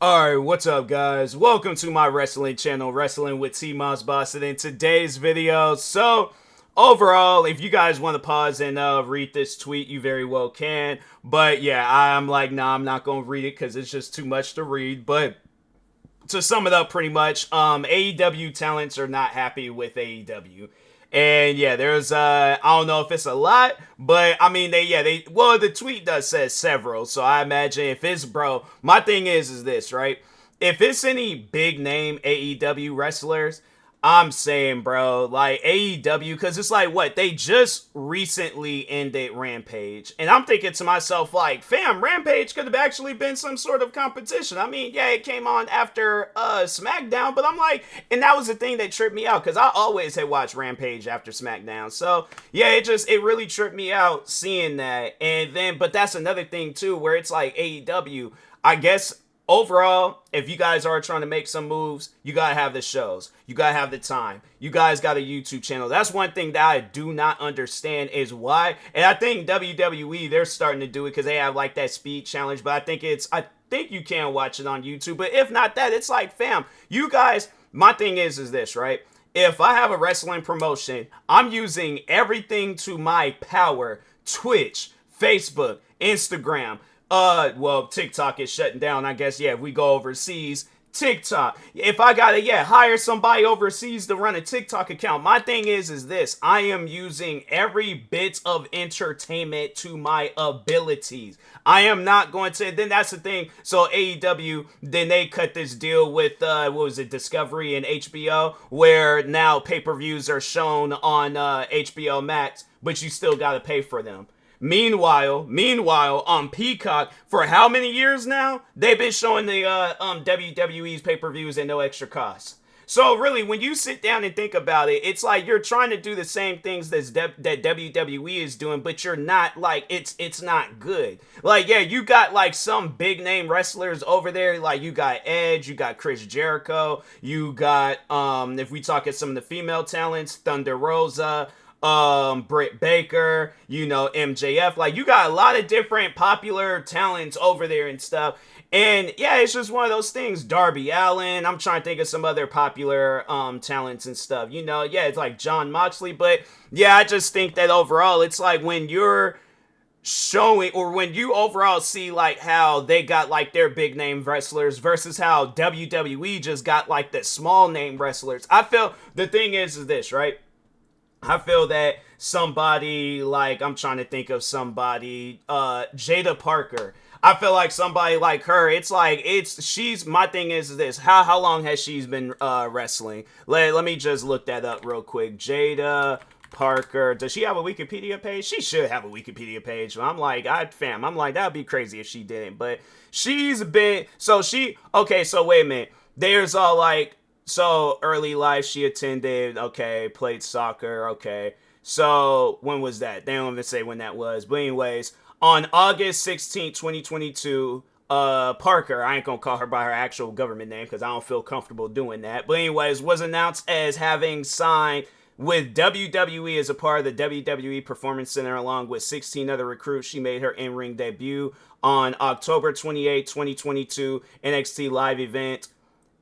Alright, what's up guys? Welcome to my wrestling channel, Wrestling with TMossBoss, and in today's video, overall, if you guys want to pause and read this tweet, you very well can, but yeah, I'm like, nah, I'm not gonna read it because it's just too much to read, but to sum it up pretty much, AEW talents are not happy with AEW. And yeah, there's I don't know if it's a lot, but I mean the tweet does says several, so I imagine if it's my thing is this, right? If it's any big name AEW wrestlers, I'm saying, bro, like AEW, because it's like what they just recently ended Rampage, and I'm thinking to myself, like, fam, Rampage could have actually been some sort of competition. I mean, yeah, it came on after SmackDown, but I'm like, and that was the thing that tripped me out because I always had watched Rampage after SmackDown, so yeah, it really tripped me out seeing that, and then, but that's another thing too, where it's like AEW, I guess overall, if you guys are trying to make some moves, you gotta have the shows. You gotta have the time. You guys got a YouTube channel. That's one thing that I do not understand is why. And I think WWE, they're starting to do it because they have like that speed challenge. But I think you can watch it on YouTube. But if not that, it's like, fam, you guys. My thing is this, right? If I have a wrestling promotion, I'm using everything to my power. Twitch, Facebook, Instagram, well, TikTok is shutting down. I guess, yeah, if we go overseas, TikTok. If I gotta, yeah, hire somebody overseas to run a TikTok account, my thing is this. I am using every bit of entertainment to my abilities. I am not going to, then that's the thing. So AEW, then they cut this deal with, what was it, Discovery and HBO, where now pay-per-views are shown on HBO Max, but you still gotta pay for them. Meanwhile, on Peacock, for how many years now? They've been showing the WWE's pay-per-views at no extra cost. So really, when you sit down and think about it, it's like you're trying to do the same things that WWE is doing, but you're not like it's not good. Like yeah, you got like some big name wrestlers over there, like you got Edge, you got Chris Jericho, you got if we talk at some of the female talents, Thunder Rosa, Britt Baker, MJF. Like you got a lot of different popular talents over there and stuff. And yeah, it's just one of those things. Darby Allin. I'm trying to think of some other popular talents and stuff. Yeah, it's like John Moxley. But yeah, I just think that overall, it's like when you're showing or when you overall see like how they got like their big name wrestlers versus how WWE just got like the small name wrestlers. I feel the thing is this, right? I feel that somebody like I'm trying to think of somebody, Jada Parker. I feel like somebody like her. It's like she's my thing is this. How long has she been wrestling? Let me just look that up real quick. Jada Parker. Does she have a Wikipedia page? She should have a Wikipedia page. I'm like, I'm like, that'd be crazy if she didn't. But she's been okay, so wait a minute. There's all like so early life she attended, okay, played soccer, okay. So when was that? They don't even say when that was. But anyways, on August 16th, 2022, Parker, I ain't gonna call her by her actual government name because I don't feel comfortable doing that. But anyways, was announced as having signed with WWE as a part of the WWE Performance Center along with 16 other recruits. She made her in-ring debut on October 28, 2022 NXT live event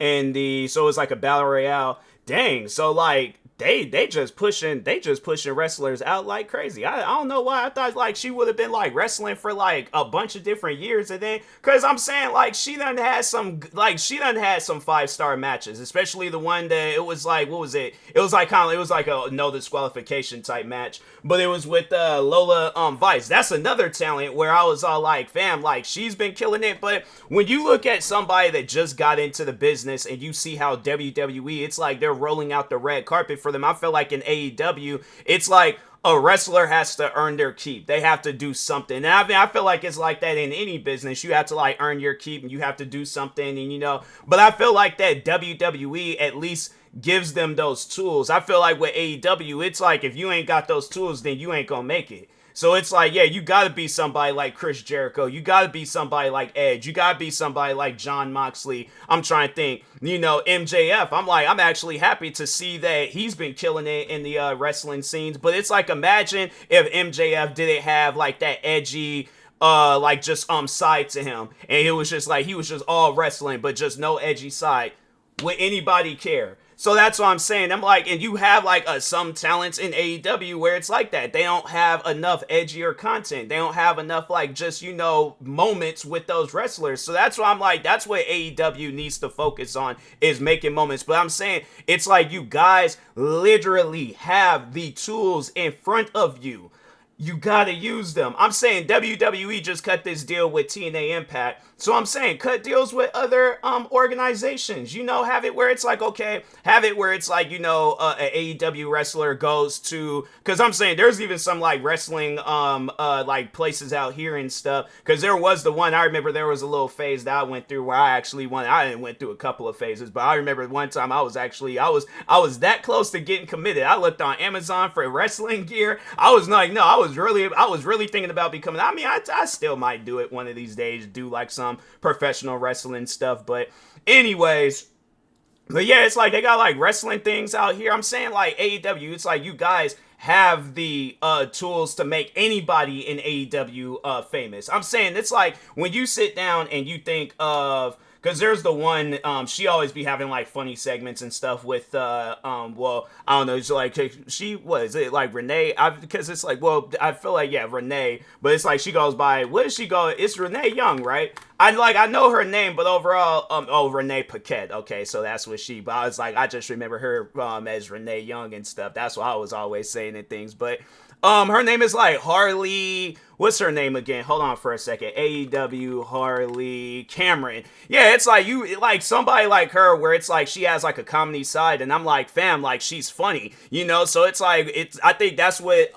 so it's like a battle royale. Dang, so like they just pushing wrestlers out like crazy. I don't know why I thought like she would have been like wrestling for like a bunch of different years, and then because I'm saying like she done had some 5-star matches, especially the one that it was like, what was it? It was like it was like a no disqualification type match, but it was with Lola Vice. That's another talent where I was all like, fam, like she's been killing it. But when you look at somebody that just got into the business and you see how WWE, it's like they're rolling out the red carpet for them. I feel like in AEW, it's like a wrestler has to earn their keep. They have to do something. And I feel like it's like that in any business. You have to like earn your keep and you have to do something, and but I feel like that WWE at least gives them those tools. I feel like with AEW, it's like if you ain't got those tools, then you ain't gonna make it. So it's like, yeah, you gotta be somebody like Chris Jericho. You gotta be somebody like Edge. You gotta be somebody like John Moxley. I'm trying to think, MJF. I'm actually happy to see that he's been killing it in the wrestling scenes. But it's like, imagine if MJF didn't have like that edgy like just side to him, and it was just like he was just all wrestling but just no edgy side. Would anybody care? So that's what I'm saying. I'm like, and you have like some talents in AEW where it's like that. They don't have enough edgier content. They don't have enough like just, you know, moments with those wrestlers. So that's why I'm like, that's what AEW needs to focus on, is making moments. But I'm saying it's like you guys literally have the tools in front of you. You gotta use them. I'm saying WWE just cut this deal with TNA Impact. So I'm saying cut deals with other organizations. You know, have it where it's like, okay, have it where it's like, you know, an AEW wrestler goes to, because I'm saying there's even some like wrestling like places out here and stuff. Because there was the one, I remember there was a little phase that I went through where I actually went through a couple of phases, but I remember one time I was that close to getting committed. I looked on Amazon for wrestling gear. I was like, no, I was really thinking about becoming, I mean, I still might do it one of these days, do like some professional wrestling stuff. But anyways, but yeah, it's like they got like wrestling things out here. I'm saying like AEW, it's like you guys have the tools to make anybody in AEW famous. I'm saying it's like when you sit down and you think of, because there's the one, she always be having like funny segments and stuff with, well, I don't know, it's like, she, what is it, like Renee? Because it's like, well, I feel like, yeah, Renee, but it's like she goes by, what does she go? It's Renee Young, right? I know her name, but overall, oh, Renee Paquette. Okay, so that's what she, but I was like, I just remember her as Renee Young and stuff. That's what I was always saying and things, but her name is like Harley. What's her name again? Hold on for a second. AEW Harley Cameron. Yeah, it's like you like somebody like her where it's like she has like a comedy side, and I'm like, fam, like she's funny, you know. So it's like I think that's what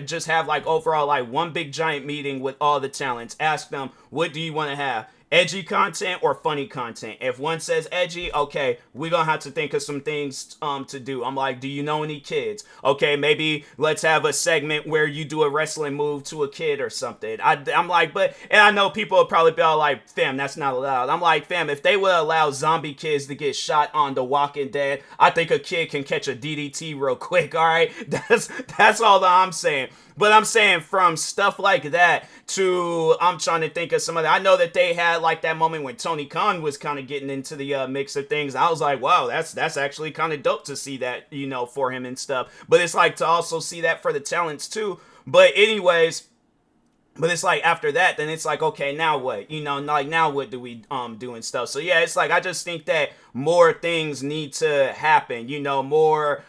just have like overall like one big giant meeting with all the talents. Ask them, what do you want to have? Edgy content or funny content? If one says edgy, okay, we're gonna have to think of some things to do. I'm like, do you know any kids? Okay, maybe let's have a segment where you do a wrestling move to a kid or something. I'm like, but, and I know people will probably be all like, fam, that's not allowed. I'm like, fam, if they would allow zombie kids to get shot on The Walking Dead, I think a kid can catch a DDT real quick, alright? That's all that I'm saying. But I'm saying from stuff like that to, I'm trying to think of some of that. I know that they had like that moment when Tony Khan was kind of getting into the mix of things. I was like, wow, that's actually kind of dope to see that, you know, for him and stuff. But it's like to also see that for the talents too. But anyways, but it's like after that, then it's like, okay, now what? You know, like now what do we do and stuff? So yeah, it's like I just think that more things need to happen, you know, more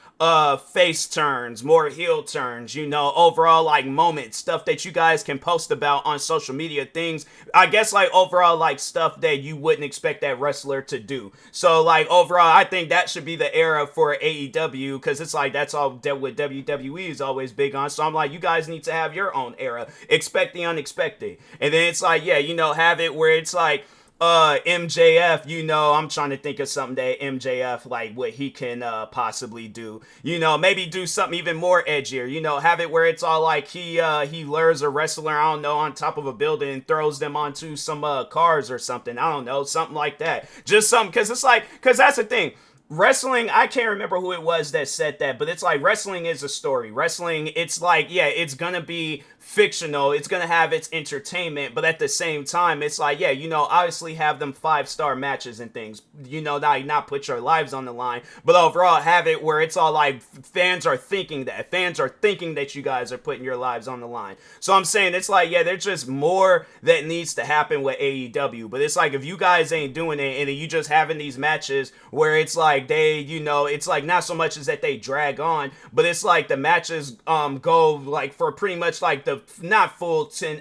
face turns, more heel turns, you know, overall like moments, stuff that you guys can post about on social media, things, I guess like overall like stuff that you wouldn't expect that wrestler to do. So like overall, I think that should be the era for AEW, because it's like that's all that what WWE is always big on. So I'm like, you guys need to have your own era. Expect the unexpected. And then it's like, yeah, you know, have it where it's like MJF, you know, I'm trying to think of something that MJF, like what he can possibly do, you know, maybe do something even more edgier, you know, have it where it's all like he lures a wrestler, I don't know, on top of a building and throws them onto some cars or something, I don't know, something like that, just something, because it's like, because that's the thing, wrestling, I can't remember who it was that said that, but it's like wrestling is a story. Wrestling, it's like, yeah, it's gonna be fictional, it's gonna have its entertainment, but at the same time, it's like, yeah, you know, obviously have them 5-star matches and things, you know, not put your lives on the line, but overall have it where it's all like fans are thinking that you guys are putting your lives on the line. So I'm saying it's like, yeah, there's just more that needs to happen with AEW, but it's like if you guys ain't doing it and you just having these matches where it's like they, you know, it's like not so much as that they drag on, but it's like the matches go like for pretty much like the not full 2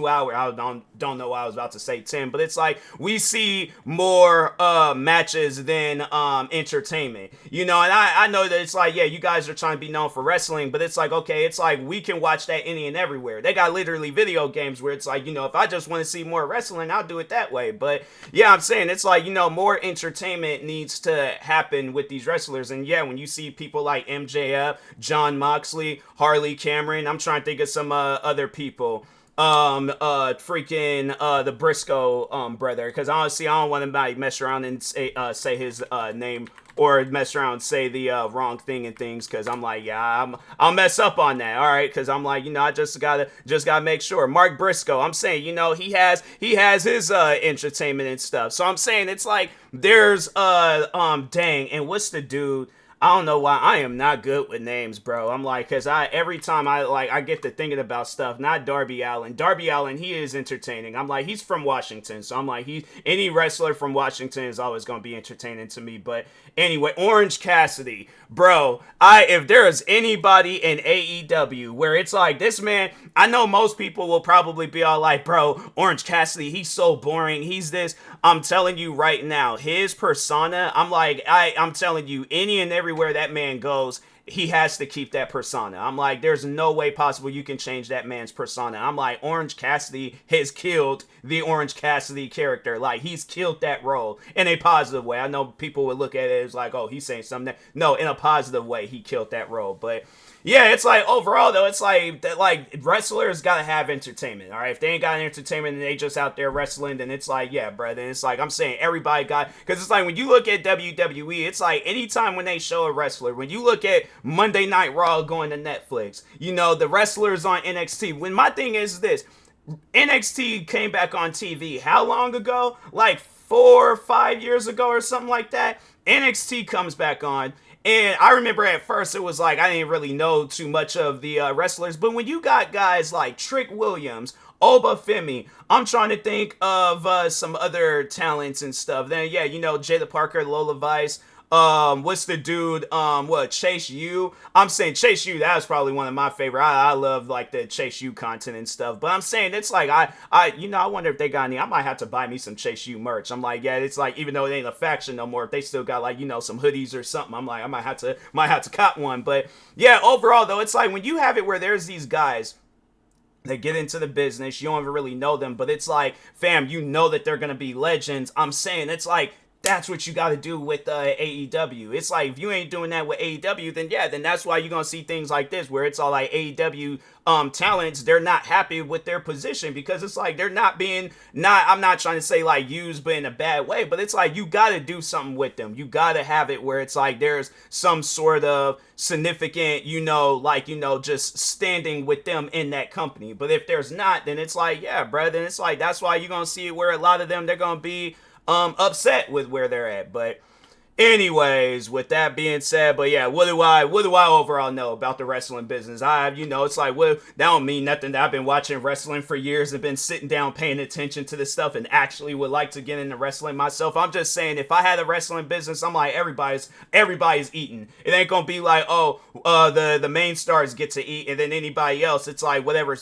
hour. I don't know why I was about to say 10, but it's like we see more matches than entertainment, you know. And I know that it's like, yeah, you guys are trying to be known for wrestling, but it's like, okay, it's like we can watch that any and everywhere. They got literally video games where it's like, you know, if I just want to see more wrestling, I'll do it that way. But yeah, I'm saying it's like, you know, more entertainment needs to happen with these wrestlers. And yeah, when you see people like MJF, John Moxley, Harley Cameron, I'm trying to think of some other people. freaking the Briscoe brother, because honestly I don't want to like mess around and say his name or mess around and say the wrong thing and things, because I'm like, yeah, I'll mess up on that, all right, because I'm like, I just gotta make sure. Mark Briscoe, I'm saying, he has his entertainment and stuff, so I'm saying it's like there's dang, and what's the dude? I don't know why I am not good with names, bro. I'm like, cause every time I get to thinking about stuff, not Darby Allin. Darby Allin, he is entertaining. I'm like, he's from Washington, so I'm like, any wrestler from Washington is always gonna be entertaining to me. But anyway, Orange Cassidy, bro. If there is anybody in AEW where it's like this man, I know most people will probably be all like, bro, Orange Cassidy, he's so boring. He's this. I'm telling you right now, his persona. I'm like, I'm telling you, any and everywhere that man goes, he has to keep that persona. I'm like, there's no way possible you can change that man's persona. I'm like, Orange Cassidy has killed the Orange Cassidy character. Like, he's killed that role in a positive way. I know people would look at it as like, oh, he's saying something. No, in a positive way, he killed that role. But yeah, it's like overall though, it's like that, like wrestlers gotta have entertainment. All right, if they ain't got entertainment and they just out there wrestling, then it's like, yeah, bro. Then it's like I'm saying everybody got, because it's like when you look at WWE, it's like anytime when they show a wrestler, when you look at Monday Night Raw going to Netflix, the wrestlers on NXT. When my thing is this, NXT came back on TV how long ago? Like 4 or 5 years ago or something like that. NXT comes back on. And I remember at first it was like I didn't really know too much of the wrestlers. But when you got guys like Trick Williams, Oba Femi, I'm trying to think of some other talents and stuff. Then, yeah, Jada Parker, Lola Vice. What's the dude? Chase U? I'm saying Chase U, that was probably one of my favorite. I love like the Chase U content and stuff. But I'm saying it's like I wonder if they got any. I might have to buy me some Chase U merch. I'm like, yeah, it's like even though it ain't a faction no more, if they still got like some hoodies or something, I'm like I might have to cop one. But yeah, overall though, it's like when you have it where there's these guys. They get into the business, you don't even really know them, but it's like, fam, you know that they're gonna be legends. I'm saying it's like that's what you got to do with AEW. It's like if you ain't doing that with AEW, then that's why you're gonna see things like this, where it's all like AEW talents, they're not happy with their position because it's like they're not being I'm not trying to say like used but in a bad way, but it's like you got to do something with them. You got to have it where it's like there's some sort of significant, just standing with them in that company. But if there's not, then it's like, yeah, bro, then it's like that's why you're gonna see it where a lot of them, they're gonna be upset with where they're at. But anyways, with that being said, but yeah, what do I overall know about the wrestling business? It's like, well, that don't mean nothing. That I've been watching wrestling for years and been sitting down paying attention to this stuff and actually would like to get into wrestling myself. I'm just saying, if I had a wrestling business, I'm like, everybody's eating. It ain't gonna be like, oh, the main stars get to eat and then anybody else, it's like whatever,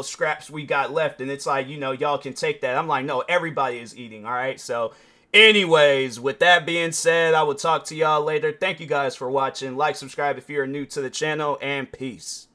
scraps we got left, and it's like, y'all can take that. I'm like, no, everybody is eating, all right? So anyways, with that being said, I will talk to y'all later. Thank you guys for watching. Like, subscribe if you're new to the channel, and peace.